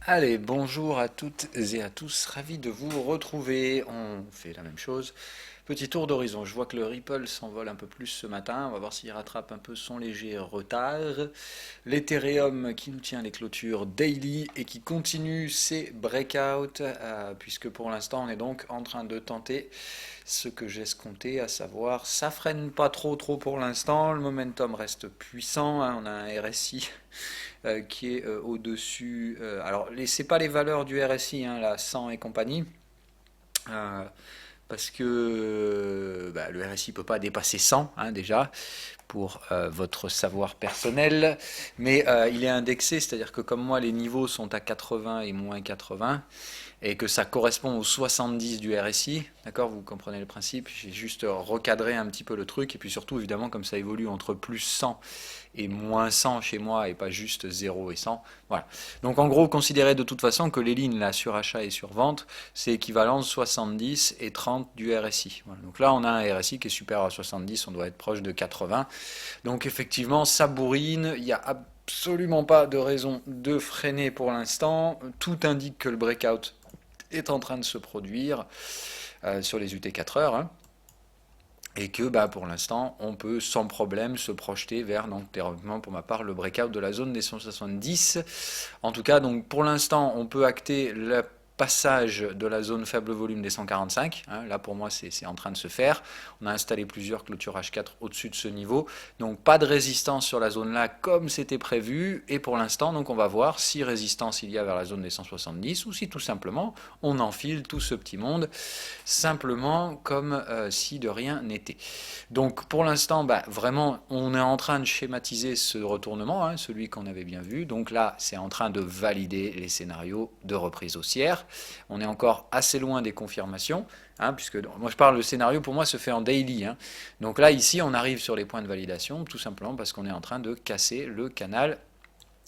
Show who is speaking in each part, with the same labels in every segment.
Speaker 1: Allez, bonjour à toutes et à tous, ravi de vous retrouver. On fait la même chose. Petit tour d'horizon. Je vois que le Ripple s'envole un peu plus ce matin. On va voir s'il rattrape un peu son léger retard. L'Ethereum qui nous tient les clôtures daily et qui continue ses breakouts, puisque pour l'instant on est donc en train de tenter ce que j'escomptais, à savoir ça freine pas trop pour l'instant. Le momentum reste puissant, hein. On a un RSI qui est au-dessus. Alors, c'est pas les valeurs du RSI, hein, la 100 et compagnie, euh, parce que le RSI ne peut pas dépasser 100, hein, déjà, pour votre savoir personnel, mais il est indexé, c'est-à-dire que comme moi, les niveaux sont à 80 et moins 80, et que ça correspond aux 70 du RSI, d'accord, vous comprenez le principe, j'ai juste recadré un petit peu le truc, et puis surtout, évidemment, comme ça évolue entre plus 100 et moins 100 chez moi, et pas juste 0 et 100, voilà. Donc en gros, considérez de toute façon que les lignes là, sur achat et sur vente, c'est équivalent 70 et 30 du RSI. Voilà. Donc là, on a un RSI qui est supérieur à 70, on doit être proche de 80. Donc effectivement, ça bourrine, il n'y a absolument pas de raison de freiner pour l'instant. Tout indique que le breakout est en train de se produire sur les UT 4 heures, hein, et que pour l'instant on peut sans problème se projeter vers, donc théoriquement pour ma part, le breakout de la zone des 170. En tout cas, donc pour l'instant on peut acter le passage de la zone faible volume des 145, hein, là pour moi c'est en train de se faire. On a installé plusieurs clôtures H4 au-dessus de ce niveau, donc pas de résistance sur la zone là comme c'était prévu, et pour l'instant donc on va voir si résistance il y a vers la zone des 170 ou si tout simplement on enfile tout ce petit monde simplement comme si de rien n'était. Donc pour l'instant, vraiment, on est en train de schématiser ce retournement, hein, celui qu'on avait bien vu. Donc là, c'est en train de valider les scénarios de reprise haussière. On est encore assez loin des confirmations, hein, puisque moi je parle, le scénario pour moi se fait en daily, hein. Donc là, ici, on arrive sur les points de validation, tout simplement parce qu'on est en train de casser le canal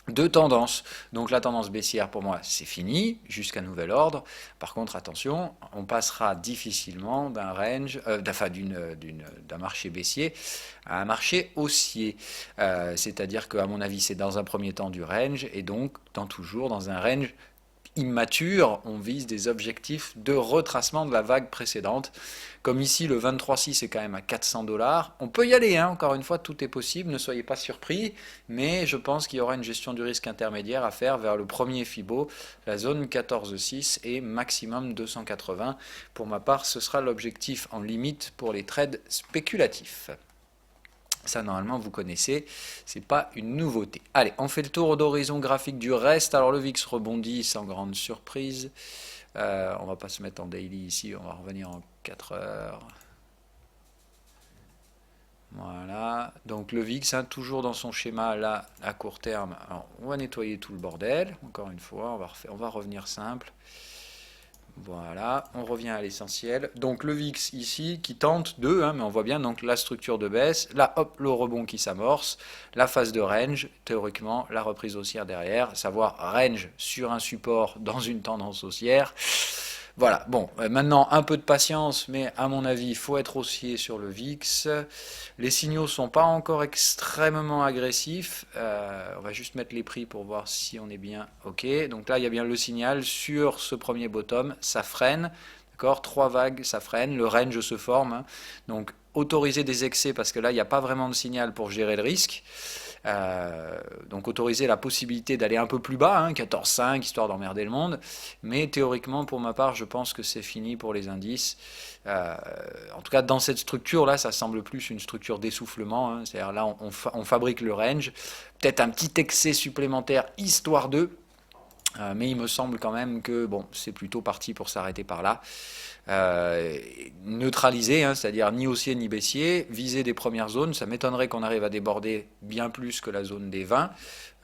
Speaker 1: de tendance. Donc la tendance baissière pour moi c'est fini jusqu'à nouvel ordre. Par contre attention, on passera difficilement d'un range, d'un marché baissier à un marché haussier. C'est-à-dire qu'à mon avis c'est dans un premier temps du range et donc toujours dans un range immature, on vise des objectifs de retracement de la vague précédente. Comme ici, le 23,6 est quand même à 400 $. On peut y aller, hein, encore une fois, tout est possible, ne soyez pas surpris, mais je pense qu'il y aura une gestion du risque intermédiaire à faire vers le premier FIBO, la zone 14,6 et maximum 280. Pour ma part, ce sera l'objectif en limite pour les trades spéculatifs. Ça, normalement, vous connaissez, c'est pas une nouveauté. Allez, on fait le tour d'horizon graphique du reste. Alors, le VIX rebondit sans grande surprise. On va pas se mettre en daily ici, on va revenir en 4 heures. Voilà, donc le VIX, hein, toujours dans son schéma là, à court terme. Alors, on va nettoyer tout le bordel, encore une fois, on va revenir simple. Voilà, on revient à l'essentiel. Donc le VIX ici qui tente de, hein, mais on voit bien donc la structure de baisse, là hop le rebond qui s'amorce, la phase de range, théoriquement la reprise haussière derrière, savoir range sur un support dans une tendance haussière. Voilà, bon, maintenant un peu de patience, mais à mon avis, il faut être haussier sur le VIX. Les signaux ne sont pas encore extrêmement agressifs. On va juste mettre les prix pour voir si on est bien OK. Donc là, il y a bien le signal sur ce premier bottom, ça freine. D'accord, 3 vagues, ça freine, le range se forme, hein. Donc autoriser des excès parce que là, il n'y a pas vraiment de signal pour gérer le risque. Donc autoriser la possibilité d'aller un peu plus bas, hein, 14,5, histoire d'emmerder le monde. Mais théoriquement, pour ma part, je pense que c'est fini pour les indices. En tout cas, dans cette structure-là, ça semble plus une structure d'essoufflement, hein. C'est-à-dire là, on fabrique le range. Peut-être un petit excès supplémentaire, histoire de... mais il me semble quand même que bon, c'est plutôt parti pour s'arrêter par là. Neutraliser, hein, c'est-à-dire ni haussier ni baissier, viser des premières zones. Ça m'étonnerait qu'on arrive à déborder bien plus que la zone des 20.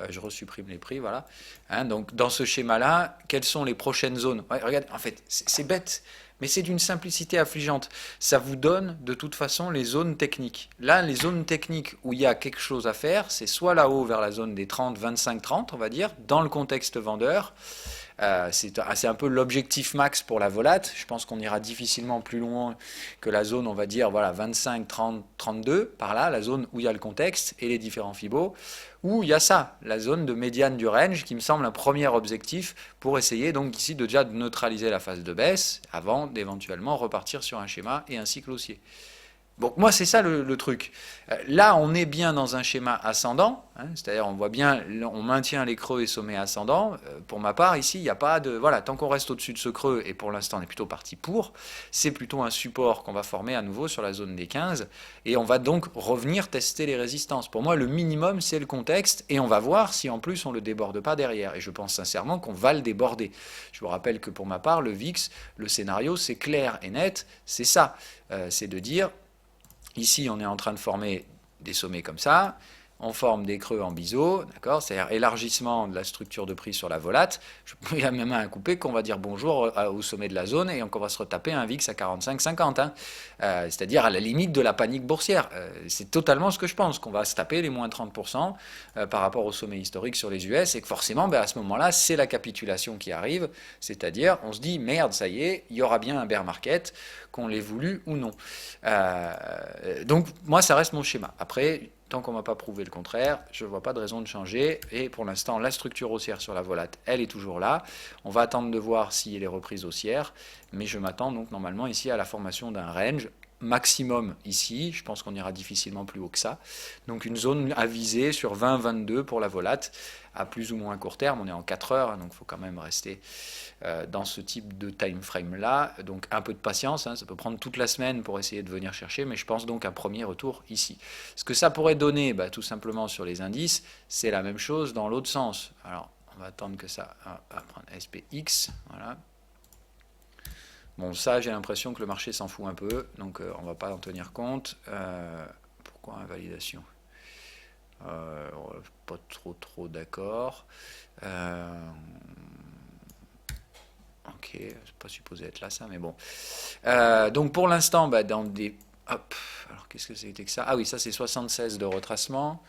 Speaker 1: Je resupprime les prix, voilà. Hein, donc dans ce schéma-là, quelles sont les prochaines zones? Ouais, regardez, en fait, c'est bête, mais c'est d'une simplicité affligeante. Ça vous donne de toute façon les zones techniques. Là, les zones techniques où il y a quelque chose à faire, c'est soit là-haut vers la zone des 30, 25, 30, on va dire, dans le contexte vendeur, C'est un peu l'objectif max pour la volate. Je pense qu'on ira difficilement plus loin que la zone, on va dire, voilà, 25, 30, 32, par là, la zone où il y a le contexte et les différents fibos, où il y a ça, la zone de médiane du range, qui me semble un premier objectif pour essayer donc ici de déjà neutraliser la phase de baisse avant d'éventuellement repartir sur un schéma et un cycle haussier. Bon, moi, c'est ça le truc. Là, on est bien dans un schéma ascendant, hein, c'est-à-dire on voit bien, on maintient les creux et sommets ascendants. Pour ma part, ici, il n'y a pas de... Voilà, tant qu'on reste au-dessus de ce creux, et pour l'instant, on est plutôt parti pour, c'est plutôt un support qu'on va former à nouveau sur la zone des 15, et on va donc revenir tester les résistances. Pour moi, le minimum, c'est le contexte, et on va voir si en plus on ne le déborde pas derrière. Et je pense sincèrement qu'on va le déborder. Je vous rappelle que pour ma part, le VIX, le scénario, c'est clair et net, c'est ça. C'est de dire... Ici, on est en train de former des sommets comme ça, on forme des creux en biseau, d'accord, c'est-à-dire élargissement de la structure de prix sur la volate. Il y a même un coupé qu'on va dire bonjour au sommet de la zone et qu'on va se retaper un VIX à 45-50, hein. C'est-à-dire à la limite de la panique boursière. C'est totalement ce que je pense, qu'on va se taper les moins 30% par rapport au sommet historique sur les US et que forcément, à ce moment-là, c'est la capitulation qui arrive, c'est-à-dire on se dit merde, ça y est, il y aura bien un bear market, qu'on l'ait voulu ou non. Donc moi, ça reste mon schéma. Après, tant qu'on ne m'a pas prouvé le contraire, je ne vois pas de raison de changer. Et pour l'instant, la structure haussière sur la volate, elle est toujours là. On va attendre de voir s'il est reprise haussière. Mais je m'attends donc normalement ici à la formation d'un range maximum ici. Je pense qu'on ira difficilement plus haut que ça. Donc une zone à viser sur 20-22 pour la volate à plus ou moins court terme. On est en 4 heures, donc il faut quand même rester dans ce type de time frame là. Donc un peu de patience, hein, ça peut prendre toute la semaine pour essayer de venir chercher, mais je pense donc un premier retour ici. Ce que ça pourrait donner, tout simplement sur les indices, c'est la même chose dans l'autre sens. Alors on va attendre que ça va prendre SPX, voilà. Bon, ça, j'ai l'impression que le marché s'en fout un peu, donc on ne va pas en tenir compte. Pourquoi invalidation? Pas trop d'accord. Ok, c'est pas supposé être là ça, mais bon. Donc pour l'instant, dans des... Hop, alors qu'est-ce que c'était que ça? Ah oui, ça c'est 76 de retracement.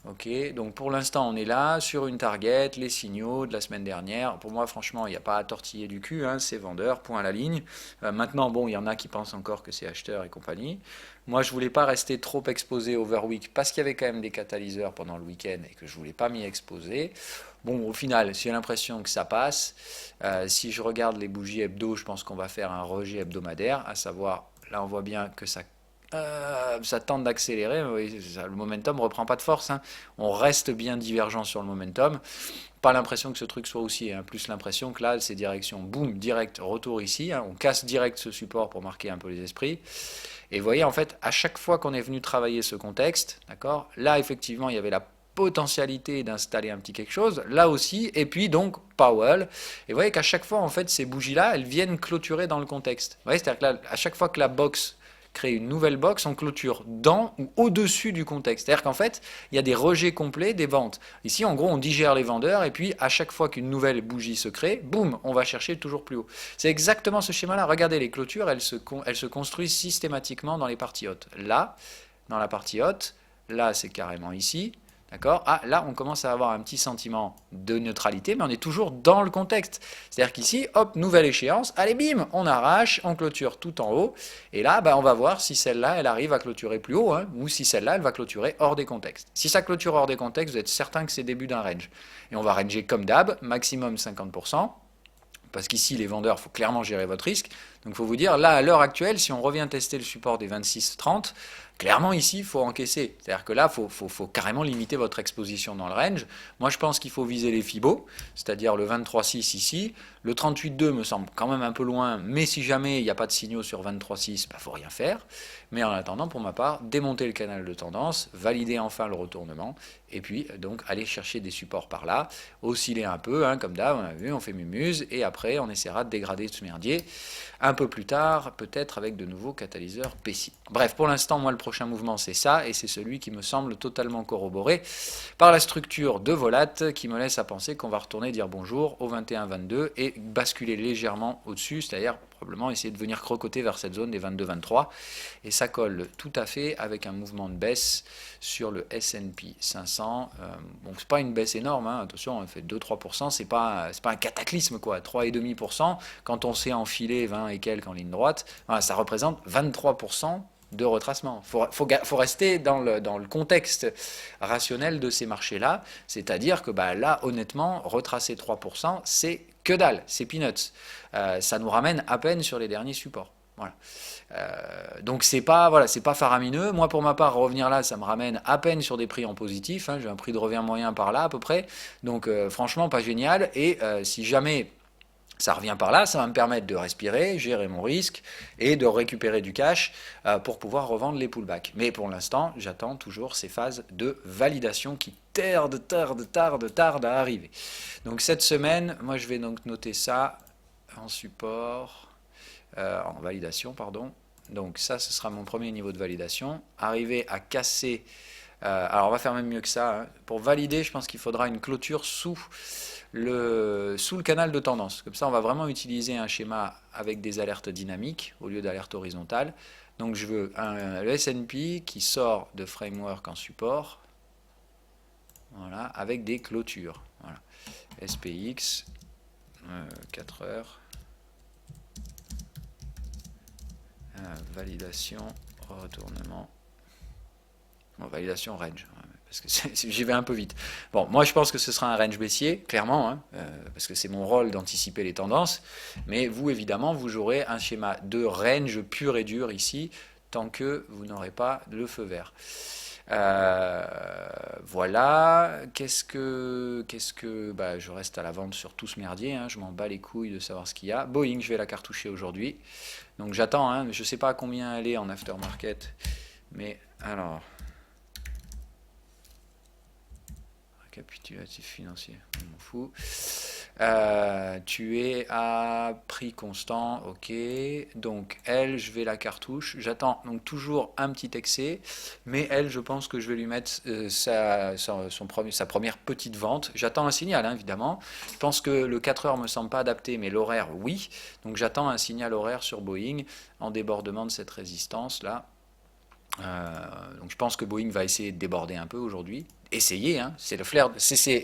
Speaker 1: Ok, donc pour l'instant on est là sur une target, les signaux de la semaine dernière. Pour moi franchement il n'y a pas à tortiller du cul, hein, c'est vendeur, point à la ligne. Maintenant bon, il y en a qui pensent encore que c'est acheteur et compagnie. Moi je voulais pas rester trop exposé overweek parce qu'il y avait quand même des catalyseurs pendant le week-end et que je voulais pas m'y exposer. Bon, au final, j'ai l'impression que ça passe. Si je regarde les bougies hebdo, je pense qu'on va faire un rejet hebdomadaire, à savoir, là on voit bien que ça tente d'accélérer, le momentum ne reprend pas de force, hein. On reste bien divergent sur le momentum. Pas l'impression que ce truc soit haussier, hein. Plus l'impression que là, c'est direction, boum, direct, retour ici, hein. On casse direct ce support pour marquer un peu les esprits. Et vous voyez, en fait, à chaque fois qu'on est venu travailler ce contexte, d'accord, là, effectivement, il y avait la potentialité d'installer un petit quelque chose, là aussi, et puis donc Powell. Et vous voyez qu'à chaque fois, en fait, ces bougies-là, elles viennent clôturer dans le contexte. Vous voyez, c'est-à-dire que là, à chaque fois que la box crée une nouvelle box, on clôture dans ou au-dessus du contexte. C'est-à-dire qu'en fait, il y a des rejets complets des ventes. Ici, en gros, on digère les vendeurs et puis à chaque fois qu'une nouvelle bougie se crée, boum, on va chercher toujours plus haut. C'est exactement ce schéma-là. Regardez, les clôtures, elles se construisent systématiquement dans les parties hautes. Là, dans la partie haute, là, c'est carrément ici. D'accord? Ah, là, on commence à avoir un petit sentiment de neutralité, mais on est toujours dans le contexte. C'est-à-dire qu'ici, hop, nouvelle échéance, allez, bim, on arrache, on clôture tout en haut, et là, on va voir si celle-là, elle arrive à clôturer plus haut, hein, ou si celle-là, elle va clôturer hors des contextes. Si ça clôture hors des contextes, vous êtes certain que c'est début d'un range. Et on va ranger comme d'hab, maximum 50%. Parce qu'ici, les vendeurs, il faut clairement gérer votre risque. Donc, il faut vous dire, là, à l'heure actuelle, si on revient tester le support des 26-30, clairement, ici, il faut encaisser. C'est-à-dire que là, il faut carrément limiter votre exposition dans le range. Moi, je pense qu'il faut viser les Fibos, c'est-à-dire le 23,6 ici. Le 38,2 me semble quand même un peu loin, mais si jamais il n'y a pas de signaux sur 23,6, il ne faut rien faire. Mais en attendant, pour ma part, démonter le canal de tendance, valider enfin le retournement, et puis donc aller chercher des supports par là, osciller un peu, hein, comme d'hab, on a vu, on fait mumuse, et après on essaiera de dégrader ce merdier un peu plus tard, peut-être avec de nouveaux catalyseurs baissiers. Bref, pour l'instant, moi le prochain mouvement c'est ça, et c'est celui qui me semble totalement corroboré par la structure de volat qui me laisse à penser qu'on va retourner dire bonjour au 21-22 et basculer légèrement au-dessus, c'est-à-dire probablement essayer de venir crocoter vers cette zone des 22-23, et ça colle tout à fait avec un mouvement de baisse sur le S&P 500. Bon, c'est pas une baisse énorme, hein, attention, on fait 2-3%, c'est pas un cataclysme, quoi. 3,5%, quand on s'est enfilé 20 et quelques en ligne droite, voilà, ça représente 23% de retracement. Faut rester dans le contexte rationnel de ces marchés-là, c'est-à-dire que là, honnêtement, retracer 3%, c'est que dalle, c'est peanuts. Ça nous ramène à peine sur les derniers supports. Voilà. Donc c'est pas faramineux. Moi pour ma part revenir là, ça me ramène à peine sur des prix en positif. Hein. J'ai un prix de revient moyen par là à peu près. Donc franchement pas génial. Et si jamais ça revient par là, ça va me permettre de respirer, gérer mon risque et de récupérer du cash pour pouvoir revendre les pullbacks. Mais pour l'instant, j'attends toujours ces phases de validation qui tardent à arriver. Donc cette semaine, moi je vais donc noter ça en support, en validation, pardon. Donc ça, ce sera mon premier niveau de validation. Arriver à casser... alors on va faire même mieux que ça. Hein. Pour valider, je pense qu'il faudra une clôture sous le canal de tendance. Comme ça, on va vraiment utiliser un schéma avec des alertes dynamiques au lieu d'alertes horizontales. Donc je veux le S&P qui sort de framework en support, voilà, avec des clôtures. Voilà. SPX, 4 heures, validation, retournement, bon, validation range. Parce que j'y vais un peu vite. Bon, moi je pense que ce sera un range baissier, clairement, hein, parce que c'est mon rôle d'anticiper les tendances, mais vous évidemment, vous jouerez un schéma de range pur et dur ici, tant que vous n'aurez pas le feu vert. Voilà, qu'est-ce que je reste à la vente sur tout ce merdier, hein, je m'en bats les couilles de savoir ce qu'il y a. Boeing, je vais la cartoucher aujourd'hui, donc j'attends, hein, je ne sais pas à combien elle est en aftermarket, mais alors... Récapitulatif financier, je m'en fous. Tu es à prix constant, ok. Donc elle, je vais la cartouche. J'attends donc toujours un petit excès, mais elle, je pense que je vais lui mettre sa première petite vente. J'attends un signal, hein, évidemment. Je pense que le 4 heures me semble pas adapté, mais l'horaire, oui. Donc j'attends un signal horaire sur Boeing en débordement de cette résistance là. Donc je pense que Boeing va essayer de déborder un peu aujourd'hui. Essayez, hein, c'est le flair.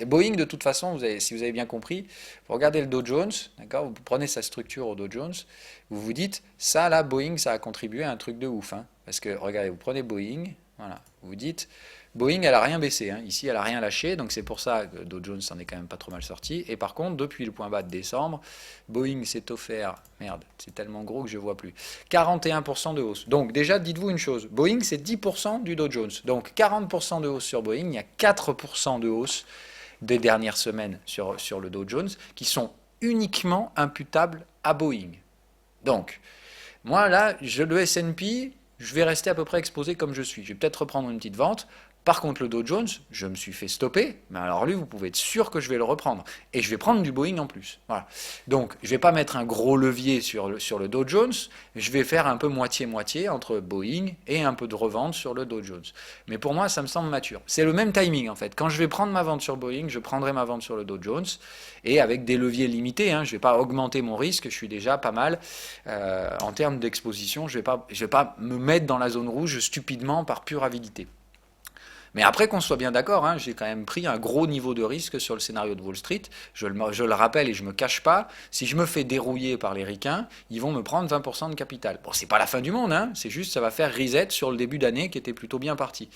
Speaker 1: Boeing, de toute façon, si vous avez bien compris, vous regardez le Dow Jones, d'accord, vous prenez sa structure au Dow Jones, vous vous dites, ça là, Boeing, ça a contribué à un truc de ouf. Hein, parce que, regardez, vous prenez Boeing, voilà, vous vous dites, Boeing, elle n'a rien baissé. Hein, ici, elle n'a rien lâché, donc c'est pour ça que Dow Jones s'en est quand même pas trop mal sorti. Et par contre, depuis le point bas de décembre, Boeing s'est offert, merde, c'est tellement gros que je ne vois plus, 41% de hausse. Donc déjà, dites-vous une chose, Boeing, c'est 10% du Dow Jones. Donc 40% de hausse sur Boeing, il y a 4% de hausse des dernières semaines sur le Dow Jones qui sont uniquement imputables à Boeing. Donc, moi là, le S&P, je vais rester à peu près exposé comme je suis. Je vais peut-être reprendre une petite vente. Par contre, le Dow Jones, je me suis fait stopper, mais alors lui, vous pouvez être sûr que je vais le reprendre. Et je vais prendre du Boeing en plus. Voilà. Donc, je ne vais pas mettre un gros levier sur le Dow Jones, je vais faire un peu moitié-moitié entre Boeing et un peu de revente sur le Dow Jones. Mais pour moi, ça me semble mature. C'est le même timing, en fait. Quand je vais prendre ma vente sur Boeing, je prendrai ma vente sur le Dow Jones, et avec des leviers limités. Hein, je ne vais pas augmenter mon risque, je suis déjà pas mal. En termes d'exposition, je vais pas me mettre dans la zone rouge stupidement par pure avidité. Mais après qu'on soit bien d'accord, hein, j'ai quand même pris un gros niveau de risque sur le scénario de Wall Street. Je le rappelle et je ne me cache pas, si je me fais dérouiller par les ricains, ils vont me prendre 20% de capital. Bon, c'est pas la fin du monde, hein, c'est juste ça va faire reset sur le début d'année qui était plutôt bien parti.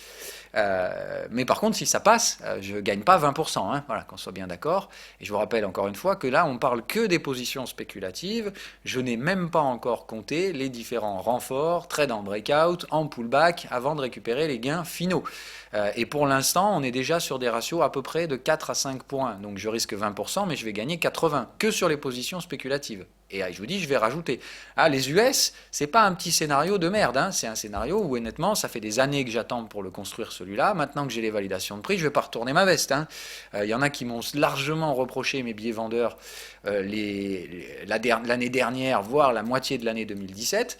Speaker 1: Mais par contre, si ça passe, je ne gagne pas 20%, hein, voilà, qu'on soit bien d'accord. Et je vous rappelle encore une fois que là, on parle que des positions spéculatives. Je n'ai même pas encore compté les différents renforts, trade en breakout, en pullback, avant de récupérer les gains finaux. Et pour l'instant, on est déjà sur des ratios à peu près de 4 à 5 points. Donc je risque 20%, mais je vais gagner 80, que sur les positions spéculatives. Et je vous dis, je vais rajouter. Ah, les US, c'est pas un petit scénario de merde, hein. C'est un scénario où honnêtement, ça fait des années que j'attends pour le construire celui-là. Maintenant que j'ai les validations de prix, je vais pas retourner ma veste, hein. Y en a qui m'ont largement reproché, mes billets vendeurs, l'année dernière, voire la moitié de l'année 2017.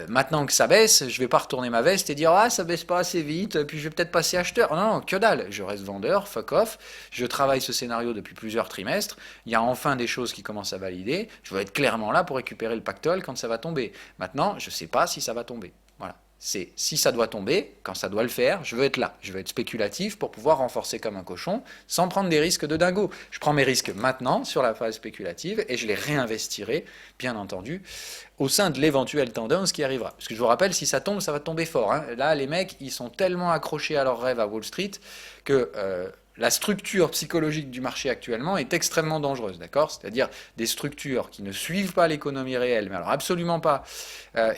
Speaker 1: Maintenant que ça baisse, je vais pas retourner ma veste et dire ah ça baisse pas assez vite, puis je vais peut-être passer acheteur. Non, non, que dalle, je reste vendeur, fuck off. Je travaille ce scénario depuis plusieurs trimestres. Il y a enfin des choses qui commencent à valider. Je vais être clairement là pour récupérer le pactole quand ça va tomber. Maintenant, je sais pas si ça va tomber. Voilà. C'est si ça doit tomber, quand ça doit le faire, je veux être là. Je veux être spéculatif pour pouvoir renforcer comme un cochon sans prendre des risques de dingo. Je prends mes risques maintenant sur la phase spéculative et je les réinvestirai, bien entendu, au sein de l'éventuelle tendance qui arrivera. Parce que je vous rappelle, si ça tombe, ça va tomber fort, hein. Là, les mecs, ils sont tellement accrochés à leurs rêves à Wall Street que la structure psychologique du marché actuellement est extrêmement dangereuse, d'accord? C'est-à-dire des structures qui ne suivent pas l'économie réelle, mais alors absolument pas.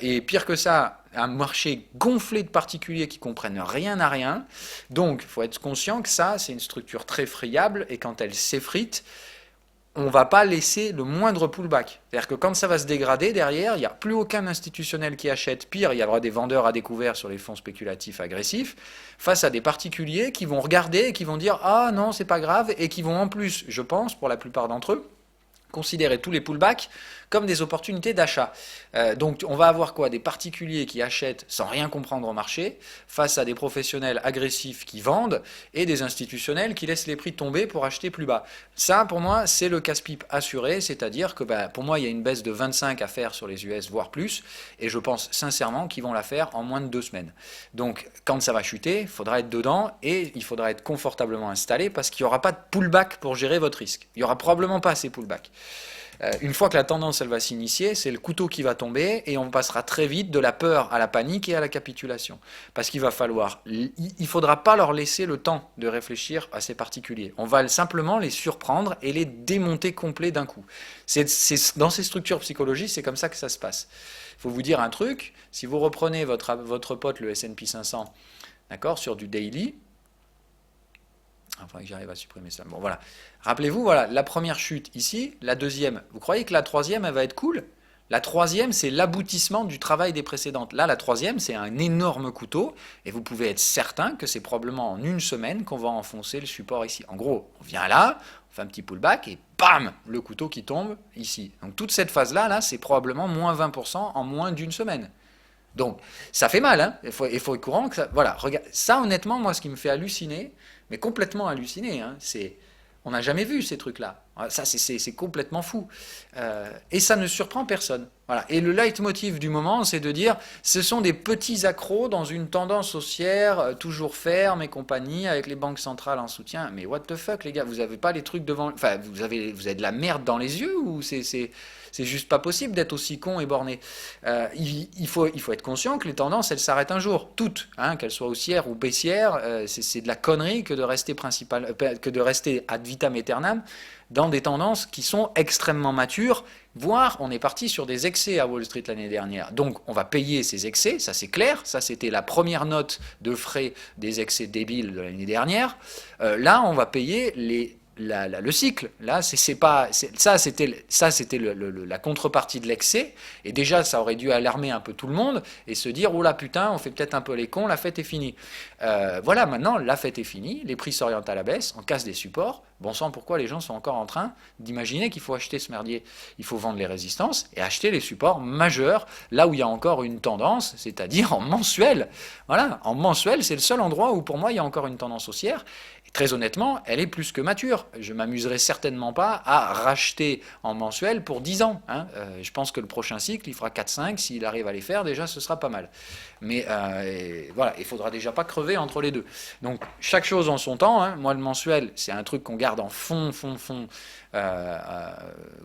Speaker 1: Et pire que ça, un marché gonflé de particuliers qui comprennent rien à rien. Donc, il faut être conscient que ça, c'est une structure très friable, et quand elle s'effrite, on ne va pas laisser le moindre pullback. C'est-à-dire que quand ça va se dégrader derrière, il n'y a plus aucun institutionnel qui achète. Pire, il y aura des vendeurs à découvert sur les fonds spéculatifs agressifs, face à des particuliers qui vont regarder et qui vont dire « Ah non, c'est pas grave », et qui vont en plus, je pense, pour la plupart d'entre eux, considérer tous les pullbacks comme des opportunités d'achat. Donc on va avoir quoi? Des particuliers qui achètent sans rien comprendre au marché, face à des professionnels agressifs qui vendent, et des institutionnels qui laissent les prix tomber pour acheter plus bas. Ça, pour moi, c'est le casse-pipe assuré, c'est-à-dire que pour moi, il y a une baisse de 25 à faire sur les US, voire plus, et je pense sincèrement qu'ils vont la faire en moins de 2 semaines. Donc quand ça va chuter, il faudra être dedans, et il faudra être confortablement installé, parce qu'il n'y aura pas de pullback pour gérer votre risque. Il n'y aura probablement pas ces pullbacks. Une fois que la tendance elle va s'initier, c'est le couteau qui va tomber et on passera très vite de la peur à la panique et à la capitulation. Parce qu'il va falloir, il faudra pas leur laisser le temps de réfléchir à ces particuliers. On va simplement les surprendre et les démonter complets d'un coup. Dans ces structures psychologiques, c'est comme ça que ça se passe. Il faut vous dire un truc, si vous reprenez votre pote le S&P 500, d'accord, sur du daily, enfin que j'arrive à supprimer ça. Bon voilà. Rappelez-vous, voilà, la première chute ici, la deuxième. Vous croyez que la troisième, elle va être cool? La troisième, c'est l'aboutissement du travail des précédentes. Là, la troisième, c'est un énorme couteau, et vous pouvez être certain que c'est probablement en une semaine qu'on va enfoncer le support ici. En gros, on vient là, on fait un petit pullback, et bam, le couteau qui tombe ici. Donc toute cette phase-là, là, c'est probablement moins 20% en moins d'une semaine. Donc, ça fait mal, hein. Il faut être courant que ça. Voilà, regarde, ça honnêtement, moi, ce qui me fait halluciner, mais complètement halluciner, hein, c'est. On n'a jamais vu ces trucs-là. Ça, c'est complètement fou. Et ça ne surprend personne. Voilà. Et le leitmotiv du moment, c'est de dire ce sont des petits accros dans une tendance haussière, toujours ferme et compagnie, avec les banques centrales en soutien. Mais what the fuck, les gars, vous n'avez pas les trucs devant. Enfin, vous avez de la merde dans les yeux ou c'est juste pas possible d'être aussi con et borné. Il faut être conscient que les tendances, elles s'arrêtent un jour. Toutes, hein, qu'elles soient haussières ou baissières, c'est de la connerie que de rester ad vitam aeternam dans des tendances qui sont extrêmement matures, voire on est parti sur des excès à Wall Street l'année dernière. Donc on va payer ces excès, ça c'est clair, ça c'était la première note de frais des excès débiles de l'année dernière. Là on va payer le cycle. Là, ça c'était la contrepartie de l'excès, et déjà ça aurait dû alarmer un peu tout le monde et se dire oh là putain, on fait peut-être un peu les cons, la fête est finie. Voilà, maintenant la fête est finie, les prix s'orientent à la baisse, on casse des supports. Bon sang, pourquoi les gens sont encore en train d'imaginer qu'il faut acheter ce merdier? Il faut vendre les résistances et acheter les supports majeurs là où il y a encore une tendance, c'est-à-dire en mensuel. Voilà, en mensuel, c'est le seul endroit où pour moi il y a encore une tendance haussière. Très honnêtement, elle est plus que mature. Je ne m'amuserai certainement pas à racheter en mensuel pour 10 ans. Hein. Je pense que le prochain cycle, il fera 4-5. S'il arrive à les faire, déjà, ce sera pas mal. Mais voilà, il faudra déjà pas crever entre les deux. Donc, chaque chose en son temps. Hein. Moi, le mensuel, c'est un truc qu'on garde en fond,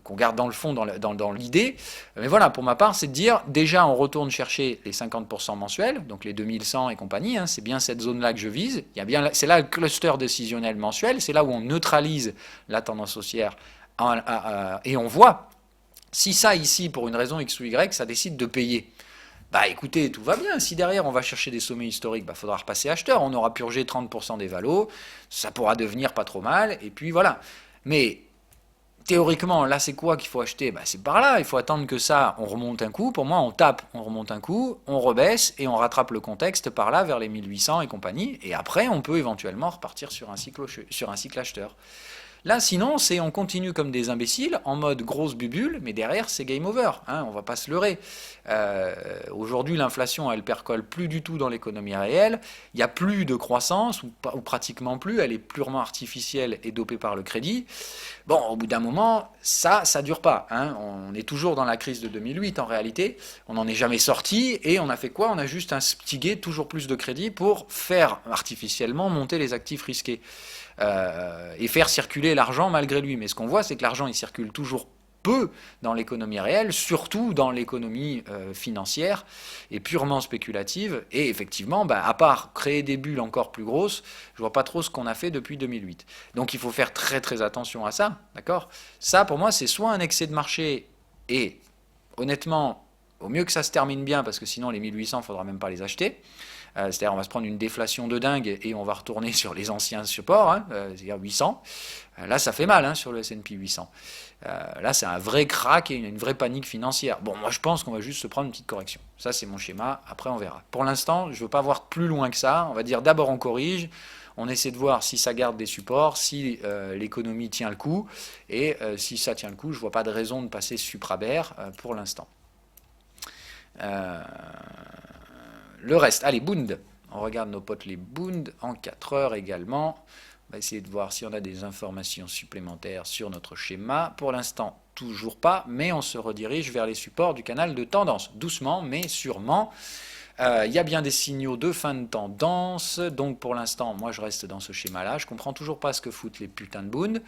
Speaker 1: qu'on garde dans le fond, dans l'idée. Mais voilà, pour ma part, c'est de dire, déjà, on retourne chercher les 50% mensuels, donc les 2100 et compagnie. Hein. C'est bien cette zone-là que je vise. C'est là le cluster décisionnel mensuel. C'est là où on neutralise la tendance haussière. Et on voit, si ça, ici, pour une raison X ou Y, ça décide de payer. Bah écoutez, tout va bien. Si derrière on va chercher des sommets historiques, bah faudra repasser acheteur. On aura purgé 30% des valos, ça pourra devenir pas trop mal, et puis voilà. Mais théoriquement, là, c'est quoi qu'il faut acheter? Bah, c'est par là. Il faut attendre que ça, on remonte un coup. Pour moi, on tape, on remonte un coup, on rebaisse et on rattrape le contexte par là vers les 1800 et compagnie. Et après, on peut éventuellement repartir sur un cycle acheteur. Là, sinon, c'est on continue comme des imbéciles, en mode grosse bubule, mais derrière, c'est game over. Hein, on va pas se leurrer. Aujourd'hui, l'inflation, elle percole plus du tout dans l'économie réelle. Il n'y a plus de croissance, ou pratiquement plus. Elle est purement artificielle et dopée par le crédit. Bon, au bout d'un moment, ça dure pas. Hein. On est toujours dans la crise de 2008 en réalité. On n'en est jamais sorti et on a fait quoi? On a juste instigué toujours plus de crédit pour faire artificiellement monter les actifs risqués et faire circuler l'argent malgré lui. Mais ce qu'on voit, c'est que l'argent il circule toujours peu dans l'économie réelle, surtout dans l'économie financière et purement spéculative. Et effectivement, bah, à part créer des bulles encore plus grosses, je vois pas trop ce qu'on a fait depuis 2008. Donc il faut faire très très attention à ça, d'accord? Ça, pour moi, c'est soit un excès de marché et honnêtement, au mieux que ça se termine bien, parce que sinon les 1800, il ne faudra même pas les acheter. C'est-à-dire on va se prendre une déflation de dingue et on va retourner sur les anciens supports, hein, c'est-à-dire 800. Là, ça fait mal hein, sur le S&P 800. Là, c'est un vrai crack et une vraie panique financière. Bon, moi, je pense qu'on va juste se prendre une petite correction. Ça, c'est mon schéma. Après, on verra. Pour l'instant, je ne veux pas voir plus loin que ça. On va dire d'abord, on corrige. On essaie de voir si ça garde des supports, si l'économie tient le coup. Et si ça tient le coup, je ne vois pas de raison de passer suprabaire pour l'instant. Le reste, allez, Bund. On regarde nos potes les Bund en 4 heures également. On va essayer de voir si on a des informations supplémentaires sur notre schéma. Pour l'instant, toujours pas, mais on se redirige vers les supports du canal de tendance. Doucement, mais sûrement. Il y a bien des signaux de fin de tendance, donc pour l'instant, moi je reste dans ce schéma-là. Je comprends toujours pas ce que foutent les putains de Bund.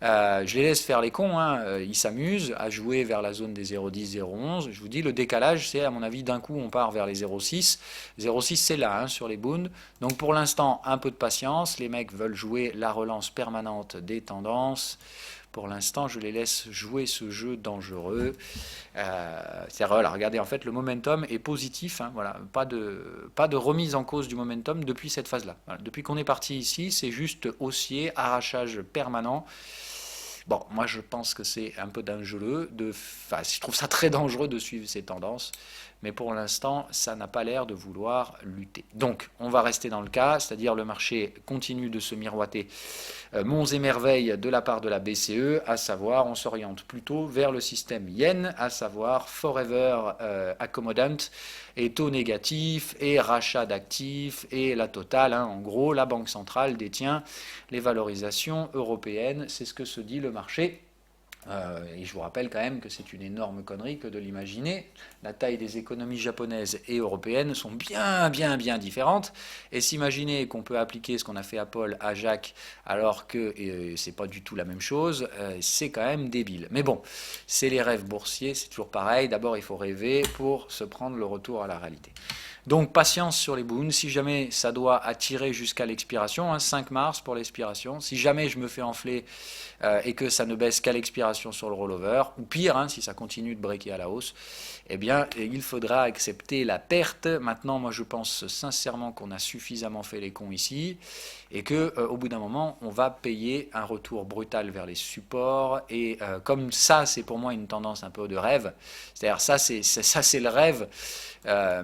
Speaker 1: Je les laisse faire les cons, hein. Ils s'amusent à jouer vers la zone des 0,10, 0,11. Je vous dis, le décalage, c'est à mon avis, d'un coup, on part vers les 0,6. 0,6, c'est là, hein, sur les Bund. Donc pour l'instant, un peu de patience. Les mecs veulent jouer la relance permanente des tendances. Pour l'instant, je les laisse jouer ce jeu dangereux. Voilà, regardez, en fait, le momentum est positif. Hein, voilà, pas de remise en cause du momentum depuis cette phase-là. Voilà, depuis qu'on est parti ici, c'est juste haussier, arrachage permanent. Bon, moi je pense que c'est un peu dangereux. Je trouve ça très dangereux de suivre ces tendances. Mais pour l'instant, ça n'a pas l'air de vouloir lutter. Donc, on va rester dans le cas, c'est-à-dire le marché continue de se miroiter monts et merveilles de la part de la BCE, à savoir, on s'oriente plutôt vers le système yen, à savoir forever accommodant et taux négatif et rachat d'actifs et la totale. Hein, en gros, la Banque centrale détient les valorisations européennes, c'est ce que se dit le marché. Et je vous rappelle quand même que c'est une énorme connerie que de l'imaginer. La taille des économies japonaises et européennes sont bien différentes. Et s'imaginer qu'on peut appliquer ce qu'on a fait à Paul à Jacques alors que c'est pas du tout la même chose, c'est quand même débile. Mais bon, c'est les rêves boursiers, c'est toujours pareil. D'abord, il faut rêver pour se prendre le retour à la réalité. Donc patience sur les boons, si jamais ça doit attirer jusqu'à l'expiration, hein, 5 mars pour l'expiration, si jamais je me fais enfler et que ça ne baisse qu'à l'expiration sur le rollover, ou pire, hein, si ça continue de breaker à la hausse, eh bien il faudra accepter la perte. Maintenant, moi je pense sincèrement qu'on a suffisamment fait les cons ici, et que au bout d'un moment, on va payer un retour brutal vers les supports, et comme ça c'est pour moi une tendance un peu de rêve, c'est-à-dire ça c'est le rêve,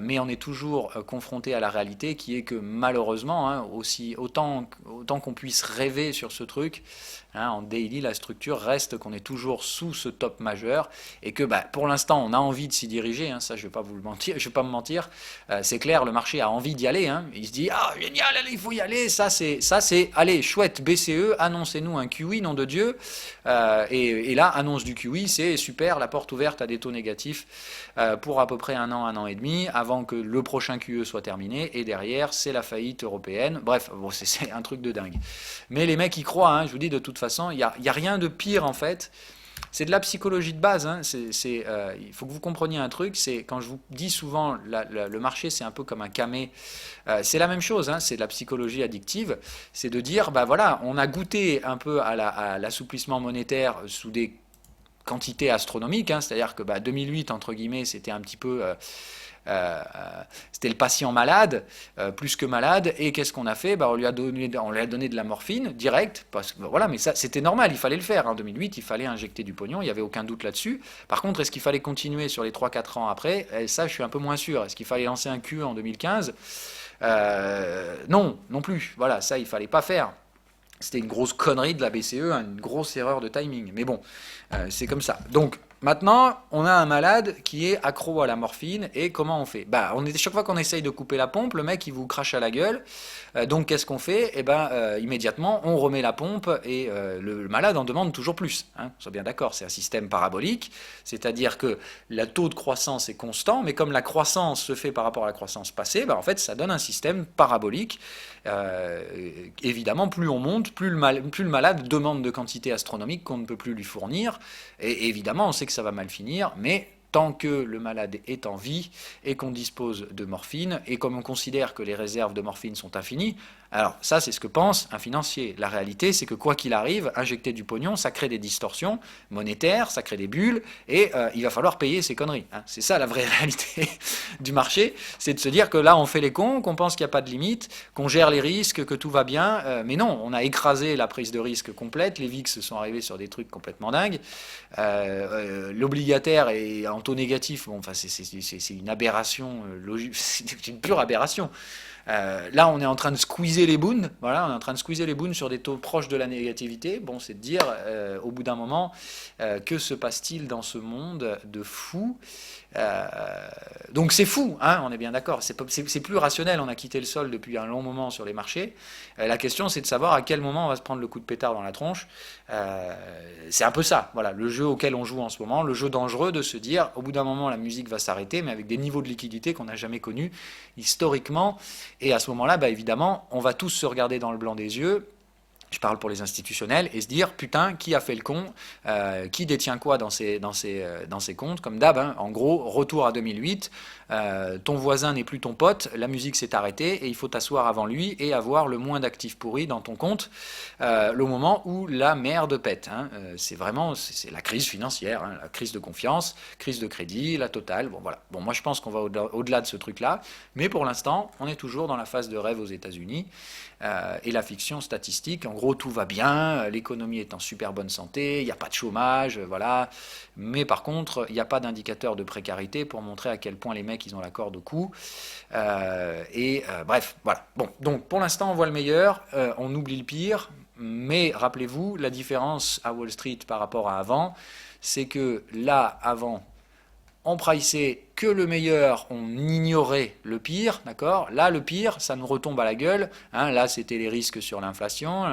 Speaker 1: mais on est toujours confronté à la réalité qui est que malheureusement, hein, autant qu'on puisse rêver sur ce truc, hein, en daily, la structure reste qu'on est toujours sous ce top majeur et que pour l'instant, on a envie de s'y diriger. Hein, ça, je ne vais pas vous le mentir, je vais pas me mentir. C'est clair, le marché a envie d'y aller. Hein, il se dit ah génial, allez, il faut y aller. Ça c'est allez chouette BCE, annoncez-nous un QE, nom de Dieu. Et là, annonce du QE, c'est super, la porte ouverte à des taux négatifs pour à peu près un an et demi, avant que le prochain QE soit terminé, et derrière, c'est la faillite européenne. Bref, bon, c'est un truc de dingue. Mais les mecs y croient, hein, je vous dis, de toute façon, il n'y a rien de pire, en fait. C'est de la psychologie de base. Hein. Il faut que vous compreniez un truc, c'est quand je vous dis souvent, le marché, c'est un peu comme un camé. C'est la même chose, hein, c'est de la psychologie addictive. C'est de dire, voilà, on a goûté un peu à l'assouplissement monétaire sous des quantité astronomique, hein, c'est-à-dire que 2008, entre guillemets, c'était un petit peu... c'était le patient malade, plus que malade, et qu'est-ce qu'on a fait? On lui a donné de la morphine, direct, parce que voilà, mais ça c'était normal, il fallait le faire, en 2008, il fallait injecter du pognon, il n'y avait aucun doute là-dessus. Par contre, est-ce qu'il fallait continuer sur les 3-4 ans après? Ça, je suis un peu moins sûr. Est-ce qu'il fallait lancer un Q en 2015? Non, non plus, voilà, ça il fallait pas faire. C'était une grosse connerie de la BCE, une grosse erreur de timing. Mais bon, c'est comme ça. Donc, maintenant, on a un malade qui est accro à la morphine. Et comment on fait? Chaque fois qu'on essaye de couper la pompe, le mec, il vous crache à la gueule. Donc, qu'est-ce qu'on fait? Immédiatement, on remet la pompe et le malade en demande toujours plus. Hein, on soit bien d'accord, c'est un système parabolique. C'est-à-dire que le taux de croissance est constant, mais comme la croissance se fait par rapport à la croissance passée, en fait, ça donne un système parabolique. Évidemment, plus on monte, plus le malade demande de quantités astronomiques qu'on ne peut plus lui fournir. Et évidemment, on sait que ça va mal finir, mais tant que le malade est en vie et qu'on dispose de morphine, et comme on considère que les réserves de morphine sont infinies, alors ça c'est ce que pense un financier. La réalité c'est que quoi qu'il arrive, injecter du pognon, ça crée des distorsions monétaires, ça crée des bulles, et il va falloir payer ces conneries. Hein. C'est ça la vraie réalité du marché, c'est de se dire que là on fait les cons, qu'on pense qu'il n'y a pas de limite, qu'on gère les risques, que tout va bien, mais non, on a écrasé la prise de risque complète, les VIX sont arrivés sur des trucs complètement dingues, l'obligataire est en taux négatif, bon, enfin, c'est une aberration logique, c'est une pure aberration. Là, on est en train de squeezer les boons. Voilà, on est en train de squeezer les boons sur des taux proches de la négativité. Bon, c'est de dire, au bout d'un moment, que se passe-t-il dans ce monde de fou? Donc c'est fou, hein, on est bien d'accord. C'est plus rationnel. On a quitté le sol depuis un long moment sur les marchés. La question, c'est de savoir à quel moment on va se prendre le coup de pétard dans la tronche. C'est un peu ça, voilà, le jeu auquel on joue en ce moment, le jeu dangereux de se dire, au bout d'un moment, la musique va s'arrêter, mais avec des niveaux de liquidité qu'on n'a jamais connus historiquement. Et à ce moment-là, évidemment, on va tous se regarder dans le blanc des yeux. Je parle pour les institutionnels, et se dire, putain, qui a fait le con, qui détient quoi dans ses comptes, comme d'hab, hein, en gros, retour à 2008, ton voisin n'est plus ton pote, la musique s'est arrêtée, et il faut t'asseoir avant lui, et avoir le moins d'actifs pourris dans ton compte, le moment où la merde pète. Hein. C'est vraiment, c'est la crise financière, hein, la crise de confiance, crise de crédit, la totale, bon voilà. Bon, moi je pense qu'on va au-delà de ce truc-là, mais pour l'instant, on est toujours dans la phase de rêve aux États-Unis, et la fiction statistique, en gros tout va bien, l'économie est en super bonne santé, il n'y a pas de chômage, voilà, mais par contre il n'y a pas d'indicateur de précarité pour montrer à quel point les mecs ils ont la corde au cou, bref, voilà. Bon, donc pour l'instant on voit le meilleur, on oublie le pire, mais rappelez-vous, la différence à Wall Street par rapport à avant, c'est que là, avant, on priçait que le meilleur, on ignorait le pire, d'accord? Là, le pire, ça nous retombe à la gueule. Hein, là, c'était les risques sur l'inflation.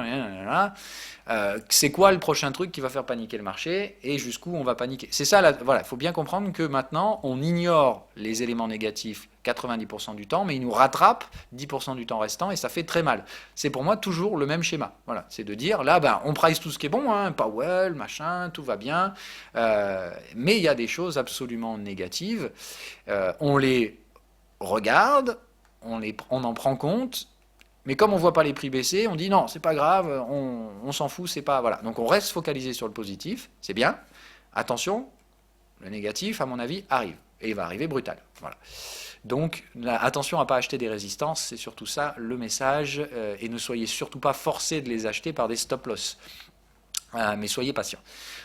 Speaker 1: C'est quoi le prochain truc qui va faire paniquer le marché et jusqu'où on va paniquer? C'est ça, voilà, il faut bien comprendre que maintenant, on ignore les éléments négatifs 90% du temps, mais ils nous rattrapent 10% du temps restant et ça fait très mal. C'est pour moi toujours le même schéma. Voilà, c'est de dire, là, on price tout ce qui est bon, hein, Powell, machin, tout va bien, mais il y a des choses absolument négatives. On les regarde, on en prend compte, mais comme on ne voit pas les prix baisser, on dit non, c'est pas grave, on s'en fout, c'est pas... Voilà. Donc on reste focalisé sur le positif, c'est bien. Attention, le négatif, à mon avis, arrive. Et il va arriver brutal. Voilà. Donc attention à ne pas acheter des résistances, c'est surtout ça le message, et ne soyez surtout pas forcés de les acheter par des stop-loss. Mais soyez patients.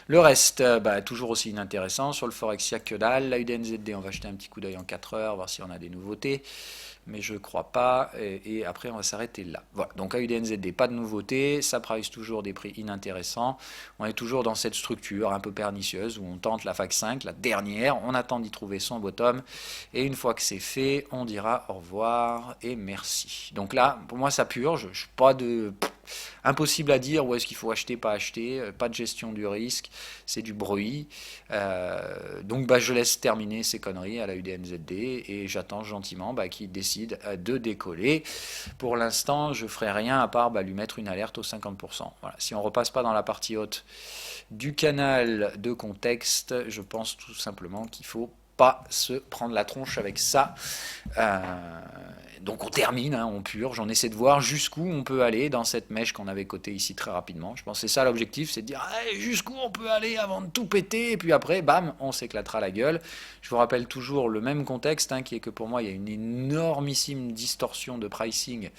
Speaker 1: Le reste, toujours aussi inintéressant. Sur le Forex, il n'y a que dalle. La UDNZD, on va jeter un petit coup d'œil en 4 heures, voir si on a des nouveautés. Mais je ne crois pas. Et après, on va s'arrêter là. Voilà. Donc, à UDNZD, pas de nouveautés. Ça price toujours des prix inintéressants. On est toujours dans cette structure un peu pernicieuse où on tente la FAC 5, la dernière. On attend d'y trouver son bottom. Et une fois que c'est fait, on dira au revoir et merci. Donc là, pour moi, ça purge. Je ne suis pas de... Impossible à dire où est-ce qu'il faut acheter, pas acheter, pas de gestion du risque, c'est du bruit. Donc je laisse terminer ces conneries à la UDNZD et j'attends gentiment qu'il décide de décoller. Pour l'instant, je ne ferai rien à part lui mettre une alerte aux 50%. Voilà. Si on ne repasse pas dans la partie haute du canal de contexte, je pense tout simplement qu'il faut pas se prendre la tronche avec ça. Donc on termine, hein, on purge, on essaie de voir jusqu'où on peut aller dans cette mèche qu'on avait cotée ici très rapidement. Je pense que c'est ça l'objectif, c'est de dire jusqu'où on peut aller avant de tout péter, et puis après, bam, on s'éclatera la gueule. Je vous rappelle toujours le même contexte, hein, qui est que pour moi, il y a une énormissime distorsion de pricing,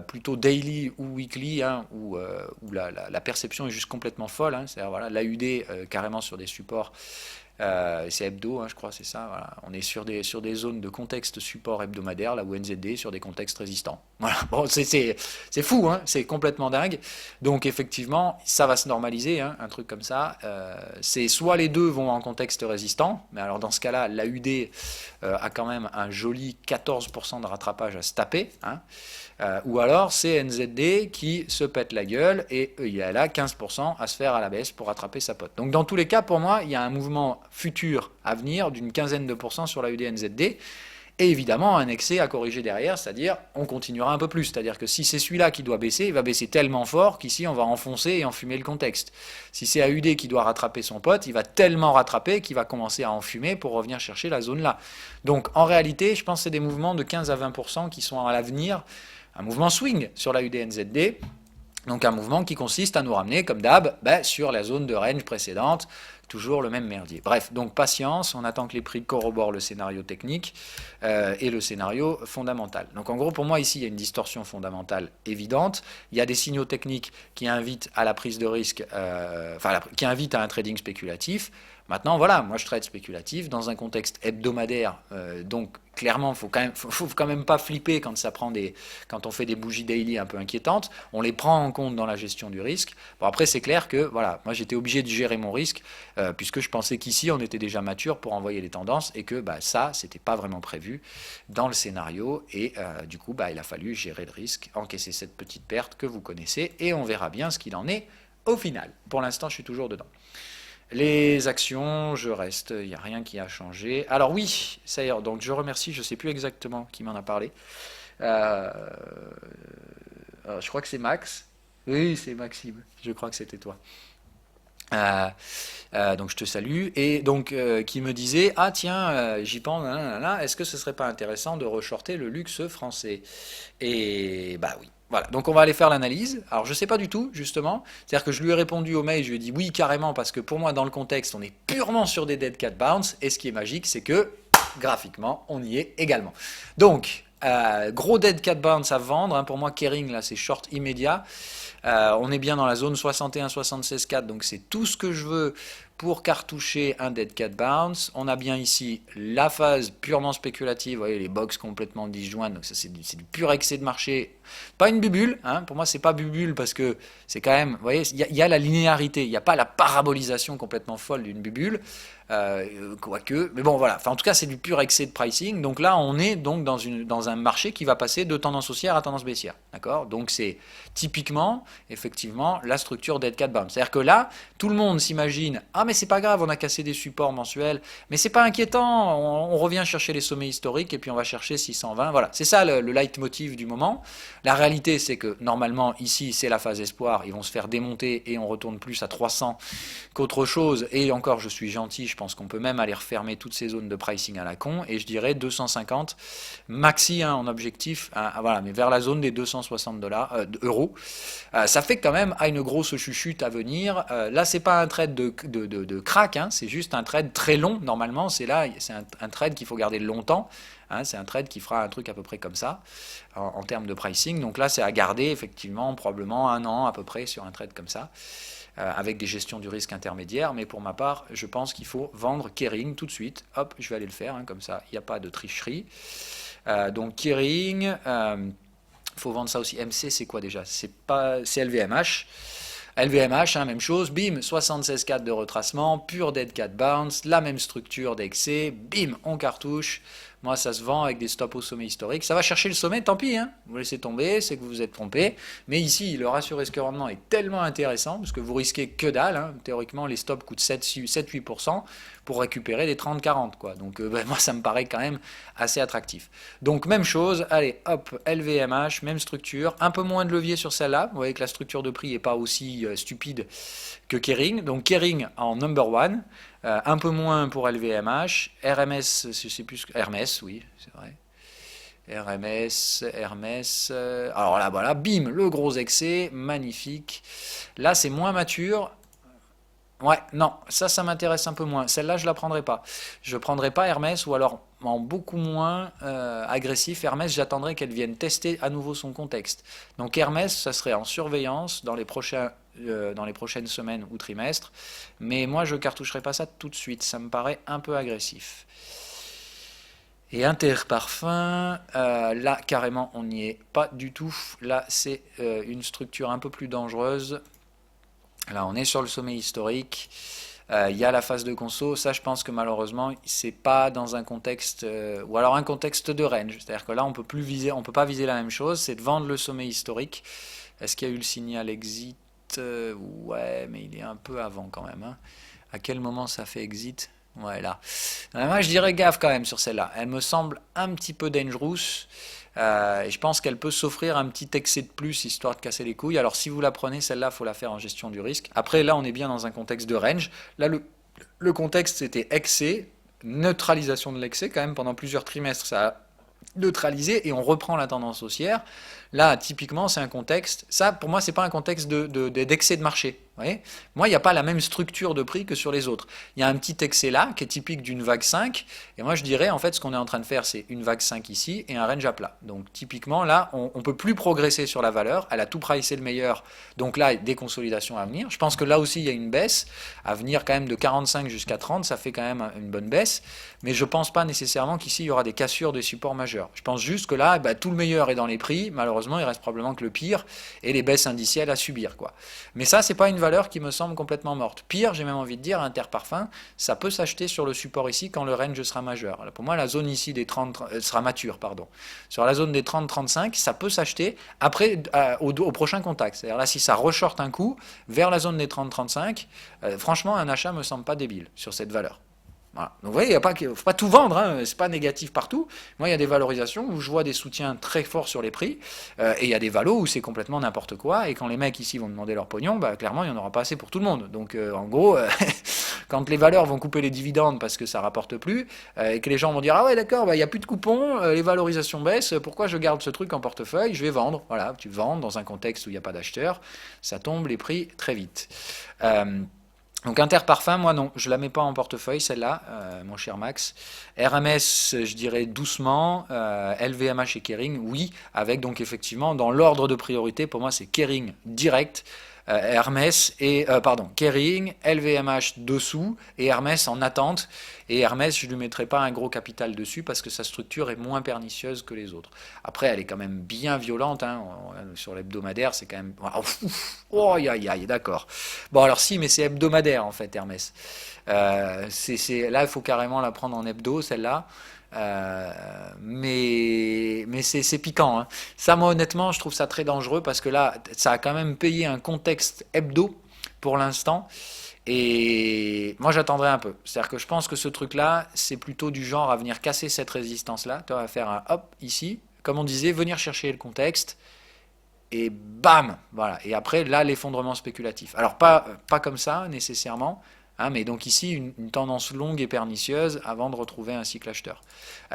Speaker 1: plutôt daily ou weekly, hein, où la perception est juste complètement folle. Hein, c'est-à-dire voilà, l'AUD carrément sur des supports. C'est hebdo, hein, je crois, c'est ça. Voilà. On est sur des zones de contexte support hebdomadaire, là où NZD sur des contextes résistants. Voilà. Bon, c'est fou, hein, c'est complètement dingue. Donc effectivement, ça va se normaliser, hein, un truc comme ça. C'est soit les deux vont en contexte résistant, mais alors dans ce cas-là, l'AUD a quand même un joli 14% de rattrapage à se taper. Hein. Ou alors c'est NZD qui se pète la gueule et il a là 15% à se faire à la baisse pour rattraper sa pote. Donc dans tous les cas, pour moi, il y a un mouvement futur à venir d'une quinzaine de pourcents sur la UD NZD et évidemment un excès à corriger derrière, c'est-à-dire on continuera un peu plus. C'est-à-dire que si c'est celui-là qui doit baisser, il va baisser tellement fort qu'ici on va enfoncer et enfumer le contexte. Si c'est AUD qui doit rattraper son pote, il va tellement rattraper qu'il va commencer à enfumer pour revenir chercher la zone là. Donc en réalité, je pense que c'est des mouvements de 15 à 20% qui sont à l'avenir. Un mouvement swing sur la UDNZD, donc un mouvement qui consiste à nous ramener, comme d'hab, sur la zone de range précédente, toujours le même merdier. Bref, donc patience, on attend que les prix corroborent le scénario technique et le scénario fondamental. Donc en gros, pour moi, ici, il y a une distorsion fondamentale évidente. Il y a des signaux techniques qui invitent à la prise de risque, qui invitent à un trading spéculatif. Maintenant, voilà, moi je trade spéculatif dans un contexte hebdomadaire, donc clairement, faut quand même pas flipper quand on fait des bougies daily un peu inquiétantes. On les prend en compte dans la gestion du risque. Bon, après, c'est clair que, voilà, moi j'étais obligé de gérer mon risque, puisque je pensais qu'ici on était déjà mature pour envoyer les tendances et que ça, c'était pas vraiment prévu dans le scénario. Et du coup, il a fallu gérer le risque, encaisser cette petite perte que vous connaissez, et on verra bien ce qu'il en est au final. Pour l'instant, je suis toujours dedans. Les actions, je reste, il n'y a rien qui a changé. Alors oui, ça y est, donc je remercie, je ne sais plus exactement qui m'en a parlé. Je crois que c'est Max. Oui, c'est Maxime, je crois que c'était toi. Donc je te salue. Et donc qui me disait, ah tiens, j'y pense, est-ce que ce serait pas intéressant de reshorter le luxe français? Et oui. Voilà, donc on va aller faire l'analyse. Alors je sais pas du tout, justement. C'est-à-dire que je lui ai répondu au mail, je lui ai dit oui carrément, parce que pour moi, dans le contexte, on est purement sur des dead cat bounce. Et ce qui est magique, c'est que graphiquement, on y est également. Donc, gros dead cat bounce à vendre. Hein, pour moi, Kering, là, c'est short immédiat. On est bien dans la zone 61-76,4, donc c'est tout ce que je veux pour cartoucher un dead cat bounce. On a bien ici la phase purement spéculative, vous voyez les box complètement disjointes, donc ça c'est du pur excès de marché. Pas une bubule, hein, pour moi c'est pas bubule parce que c'est quand même, vous voyez, il y a la linéarité, il n'y a pas la parabolisation complètement folle d'une bubule, quoique, mais bon voilà, enfin, en tout cas c'est du pur excès de pricing, donc là on est donc dans un marché qui va passer de tendance haussière à tendance baissière, d'accord? Donc c'est typiquement, effectivement, la structure dead cat bounce. C'est-à-dire que là, tout le monde s'imagine, ah mais c'est pas grave, on a cassé des supports mensuels, mais c'est pas inquiétant, on revient chercher les sommets historiques et puis on va chercher 620, voilà, c'est ça le leitmotiv du moment. La réalité c'est que normalement ici c'est la phase espoir, ils vont se faire démonter et on retourne plus à 300 qu'autre chose, et encore je suis gentil, je pense qu'on peut même aller refermer toutes ces zones de pricing à la con, et je dirais 250 maxi en objectif, voilà, mais vers la zone des 260 euros. Ça fait quand même une grosse chuchute à venir. Là, c'est pas un trade de crack, hein, c'est juste un trade très long. Normalement, c'est un trade qu'il faut garder longtemps. Hein, c'est un trade qui fera un truc à peu près comme ça en termes de pricing. Donc là, c'est à garder effectivement probablement un an à peu près sur un trade comme ça. Avec des gestions du risque intermédiaires, mais pour ma part, je pense qu'il faut vendre Kering tout de suite. Hop, je vais aller le faire, hein, comme ça, il n'y a pas de tricherie. Donc Kering, faut vendre ça aussi. MC, c'est quoi déjà? C'est LVMH. LVMH, hein, même chose, bim, 76,4 de retracement, pur dead cat bounce, la même structure d'excès, bim, on cartouche. Moi, ça se vend avec des stops au sommet historique. Ça va chercher le sommet, tant pis, hein. Vous laissez tomber, c'est que vous vous êtes trompé. Mais ici, le ratio risque rendement est tellement intéressant, parce que vous risquez que dalle. Hein. Théoriquement, les stops coûtent 7-8% pour récupérer des 30-40, quoi. Donc, moi, ça me paraît quand même assez attractif. Donc, même chose, allez, hop, LVMH, même structure, un peu moins de levier sur celle-là. Vous voyez que la structure de prix n'est pas aussi stupide que Kering. Donc Kering en number one, un peu moins pour LVMH, RMS, je sais plus, Hermès, oui, c'est vrai. Hermès. Alors là, voilà, bim, le gros excès, magnifique. Là, c'est moins mature. Ouais, non, ça m'intéresse un peu moins. Celle-là, je la prendrai pas. Je prendrai pas Hermès ou alors en beaucoup moins agressif. Hermès, j'attendrai qu'elle vienne tester à nouveau son contexte. Donc Hermès, ça serait en surveillance dans les prochaines semaines ou trimestres. Mais moi, je cartoucherai pas ça tout de suite. Ça me paraît un peu agressif. Et Interparfum, là carrément on n'y est pas du tout. Là c'est une structure un peu plus dangereuse. Là on est sur le sommet historique. Il y a la phase de conso. Ça je pense que malheureusement c'est pas dans un contexte ou alors un contexte de range. C'est-à-dire que là on peut plus viser, on peut pas viser la même chose. C'est de vendre le sommet historique. Est-ce qu'il y a eu le signal exit? Ouais, mais il est un peu avant quand même, hein. À quel moment ça fait exit? Ouais, là. Moi, je dirais gaffe quand même sur celle-là. Elle me semble un petit peu dangerous. Et je pense qu'elle peut s'offrir un petit excès de plus, histoire de casser les couilles. Alors, si vous la prenez, celle-là, il faut la faire en gestion du risque. Après, là, on est bien dans un contexte de range. Là, le contexte, c'était excès, neutralisation de l'excès, quand même, pendant plusieurs trimestres. Ça a neutralisé et on reprend la tendance haussière. Là, typiquement, c'est un contexte. Ça, pour moi, c'est pas un contexte d'excès de marché. Vous voyez, moi, il n'y a pas la même structure de prix que sur les autres. Il y a un petit excès là qui est typique d'une vague 5. Et moi, je dirais, en fait, ce qu'on est en train de faire, c'est une vague 5 ici et un range à plat. Donc, typiquement, là, on ne peut plus progresser sur la valeur. Elle a tout pricé le meilleur. Donc là, des consolidations à venir. Je pense que là aussi, il y a une baisse à venir quand même de 45 jusqu'à 30. Ça fait quand même une bonne baisse. Mais je ne pense pas nécessairement qu'ici, il y aura des cassures des supports majeurs. Je pense juste que là, bah, tout le meilleur est dans les prix. Malheureusement, il reste probablement que le pire et les baisses indicielles à subir, quoi. Mais ça, c'est pas une valeur qui me semble complètement morte. Pire, j'ai même envie de dire, Interparfum, ça peut s'acheter sur le support ici quand le range sera majeur. Alors pour moi, la zone ici des 30 sera mature, pardon. Sur la zone des 30-35, ça peut s'acheter après au prochain contact. C'est-à-dire là, si ça reshort un coup vers la zone des 30-35, franchement, un achat me semble pas débile sur cette valeur. Voilà. Donc vous voyez, il ne faut pas tout vendre, hein. C'est pas négatif partout. Moi, il y a des valorisations où je vois des soutiens très forts sur les prix, et il y a des valos où c'est complètement n'importe quoi, et quand les mecs ici vont demander leur pognon, bah, clairement, il n'y en aura pas assez pour tout le monde. Donc en gros, quand les valeurs vont couper les dividendes parce que ça rapporte plus, et que les gens vont dire, ah ouais d'accord, bah, il n'y a plus de coupons, les valorisations baissent, pourquoi je garde ce truc en portefeuille? Je vais vendre. Voilà, tu vends dans un contexte où il n'y a pas d'acheteur, ça tombe les prix très vite. Donc Interparfum, moi non, je la mets pas en portefeuille celle-là, mon cher Max. RMS, je dirais doucement. LVMH et Kering, oui, avec donc effectivement dans l'ordre de priorité, pour moi c'est Kering direct, Hermès et Kering, LVMH dessous et Hermès en attente. Et Hermès, je ne lui mettrai pas un gros capital dessus parce que sa structure est moins pernicieuse que les autres. Après, elle est quand même bien violente, hein. Sur l'hebdomadaire, c'est quand même. Oh, aïe, aïe, aïe, d'accord. Bon, alors si, mais c'est hebdomadaire en fait, Hermès. Là, il faut carrément la prendre en hebdo, celle-là. Mais c'est piquant, hein. Ça, moi, honnêtement, je trouve ça très dangereux parce que là, ça a quand même payé un contexte hebdo pour l'instant. Et moi, j'attendrai un peu. C'est-à-dire que je pense que ce truc-là, c'est plutôt du genre à venir casser cette résistance-là. Tu vas faire un hop ici, comme on disait, venir chercher le contexte. Et bam, voilà. Et après, là, l'effondrement spéculatif. Alors, pas comme ça, nécessairement, hein, mais donc ici, une tendance longue et pernicieuse avant de retrouver un cycle acheteur.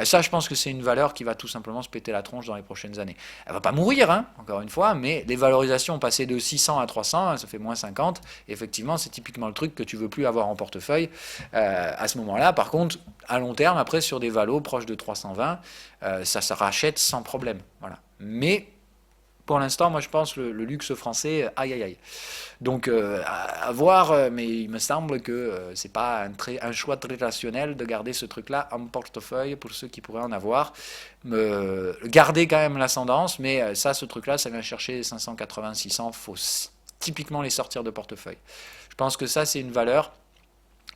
Speaker 1: Ça, je pense que c'est une valeur qui va tout simplement se péter la tronche dans les prochaines années. Elle va pas mourir, hein, encore une fois, mais les valorisations passées de 600 à 300, hein, ça fait moins 50. Effectivement, c'est typiquement le truc que tu veux plus avoir en portefeuille à ce moment-là. Par contre, à long terme, après, sur des valos proches de 320, ça se rachète sans problème. Voilà. Mais pour l'instant, moi je pense le luxe français, aïe aïe aïe. Donc à voir, mais il me semble que c'est pas un choix très rationnel de garder ce truc-là en portefeuille pour ceux qui pourraient en avoir. Garder quand même l'ascendance, mais ça, ce truc-là, ça vient chercher 580, 600, faut typiquement les sortir de portefeuille. Je pense que ça, c'est une valeur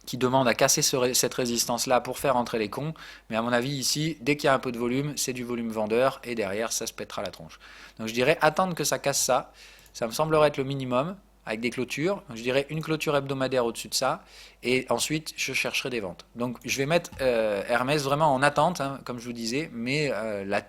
Speaker 1: qui demande à casser cette résistance-là pour faire entrer les cons. Mais à mon avis, ici, dès qu'il y a un peu de volume, c'est du volume vendeur, et derrière, ça se pètera la tronche. Donc je dirais, attendre que ça casse ça, ça me semblerait être le minimum, avec des clôtures. Donc, je dirais une clôture hebdomadaire au-dessus de ça, et ensuite je chercherai des ventes. Donc je vais mettre Hermès vraiment en attente, hein, comme je vous disais, mais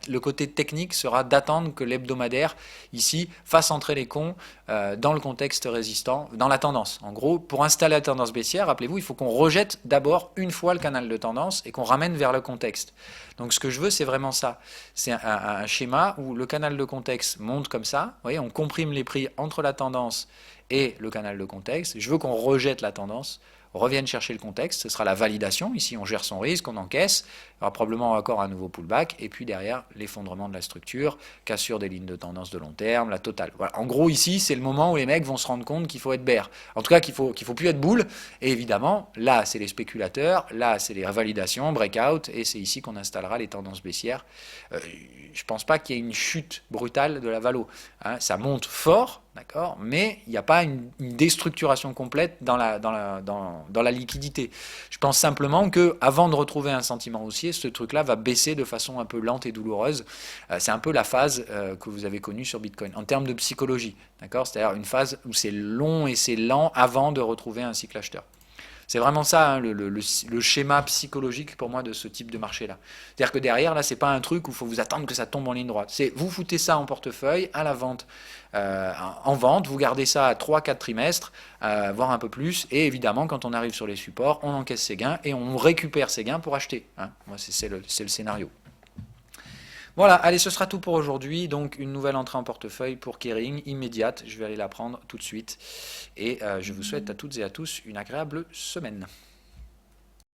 Speaker 1: le côté technique sera d'attendre que l'hebdomadaire ici fasse entrer les cons dans le contexte résistant, dans la tendance. En gros, pour installer la tendance baissière, rappelez-vous, il faut qu'on rejette d'abord une fois le canal de tendance et qu'on ramène vers le contexte. Donc ce que je veux, c'est vraiment ça. C'est un schéma où le canal de contexte monte comme ça. Vous voyez, on comprime les prix entre la tendance et le canal de contexte. Je veux qu'on rejette la tendance, revienne chercher le contexte, ce sera la validation, ici on gère son risque, on encaisse, il y aura probablement encore un nouveau pullback, et puis derrière l'effondrement de la structure, cassure des lignes de tendance de long terme, la totale. Voilà. En gros ici c'est le moment où les mecs vont se rendre compte qu'il faut être bear, en tout cas qu'il faut plus être bull, et évidemment là c'est les spéculateurs, là c'est les validations, breakout, et c'est ici qu'on installera les tendances baissières. Je ne pense pas qu'il y ait une chute brutale de la valo, hein. Ça monte fort, d'accord, mais il n'y a pas une déstructuration complète dans la liquidité. Je pense simplement qu'avant de retrouver un sentiment haussier, ce truc-là va baisser de façon un peu lente et douloureuse. C'est un peu la phase que vous avez connue sur Bitcoin, en termes de psychologie, d'accord, c'est-à-dire une phase où c'est long et c'est lent avant de retrouver un cycle acheteur. C'est vraiment ça, hein, le schéma psychologique pour moi de ce type de marché-là. C'est-à-dire que derrière, là, c'est pas un truc où il faut vous attendre que ça tombe en ligne droite. C'est vous foutez ça en portefeuille, à la vente, en vente, vous gardez ça à 3-4 trimestres, voire un peu plus, et évidemment, quand on arrive sur les supports, on encaisse ses gains et on récupère ses gains pour acheter. Hein. Moi, c'est le scénario. Voilà, allez, ce sera tout pour aujourd'hui. Donc, une nouvelle entrée en portefeuille pour Kering, immédiate. Je vais aller la prendre tout de suite. Et je vous souhaite à toutes et à tous une agréable semaine.